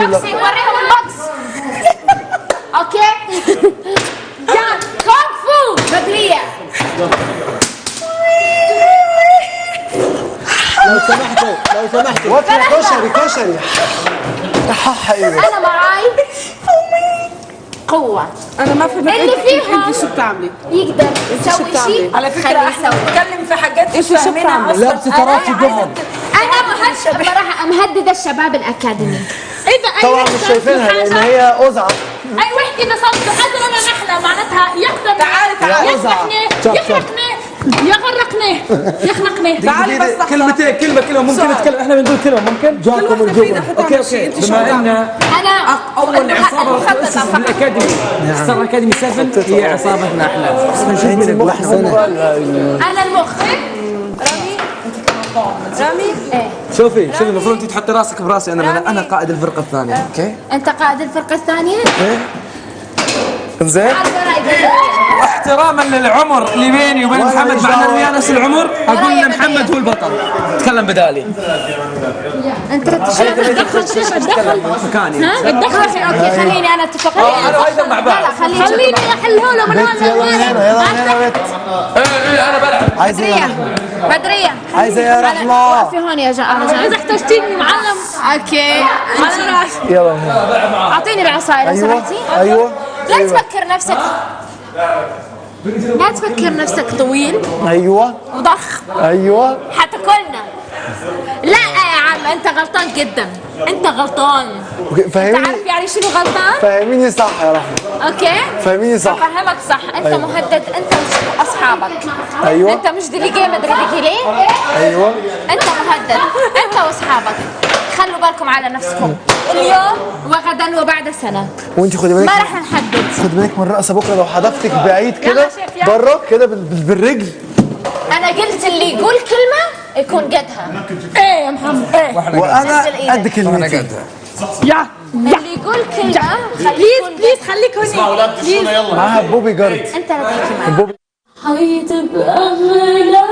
بوكسينج، وريهم البوكس. اوكي يلا كونغ فو بدرية. لو سمحتوا كشري انا معاي قوة. انا ما فهمت اللي فيهم انت شو بتعملي؟ يقدر يسوي شيء. على فكرة احنا بنتكلم في حاجات مش فاهمينها اصلا. لابسه تراكي ذهب. انا بصراحة مهددة الشباب الاكاديمي. طبعا مش شايفينها لان هي قزعه. اي وحده بصوت حذر انا نحله معناتها يقدر تعالي يغرقني تعالي بس كلمة ممكن نتكلم احنا بنقول كلمة ممكن جاكم الجبن. اوكي بما ان انا اول عصابة تأسست في الاكاديمي ستار اكاديمي 7 هي عصابتنا احنا. انا المخ. رامي شوفي المفروض انت تحطي راسك براسي انا قائد الفرقة الثانية. اوكي انت قائد الفرقة الثانية؟ زين. احتراما للعمر اللي بيني وبين محمد مع اننا نفس العمر اقول ان محمد هو البطل تكلم بدالي. انت تدخل مكاني بتدخل. اوكي خليني انا اتفق. انا وايضا مع بعض. خليني احلها له من يلا بت. انا بلعب. عايزه بدرية عايزه يا رحمه. وقفي هون يا انا اذا احتجتيني معلم. اوكي على راسي. يلا اعطيني العصاية لو سمحتي. ايوه لا تفكر نفسك طويل ايوه وضخ ايوه حتاكلنا. لا يا عم انت غلطان جدا. انت غلطان. فهميني. تعرف يعني شنو غلطان؟ فهميني صح يا رحمه. اوكي فهميني صح. افهمك صح. انت أيوة. مهدد انت واصحابك. ايوه انت مش ديليجي مدري ليه. ايوه انت مهدد انت واصحابك. خلوا بالكم على نفسكم اليوم وغدا وبعد سنة. وانت خدي بالك. ما راح نحدد. خدي بالك من الرقصه بكره لو حدفتك بعيد كده يلا شيف، يلا. بره كده بالرجل. انا قلت اللي يقول كلمة يكون قدها. ايه يا محمد ايه. وانا نزل إيدك. قد كلمتي. يا اللي يقول كلمة بليز خليك هوني. معاها بوبي جارد. انت لا تحكي معي. بوبي حيتبقى غلا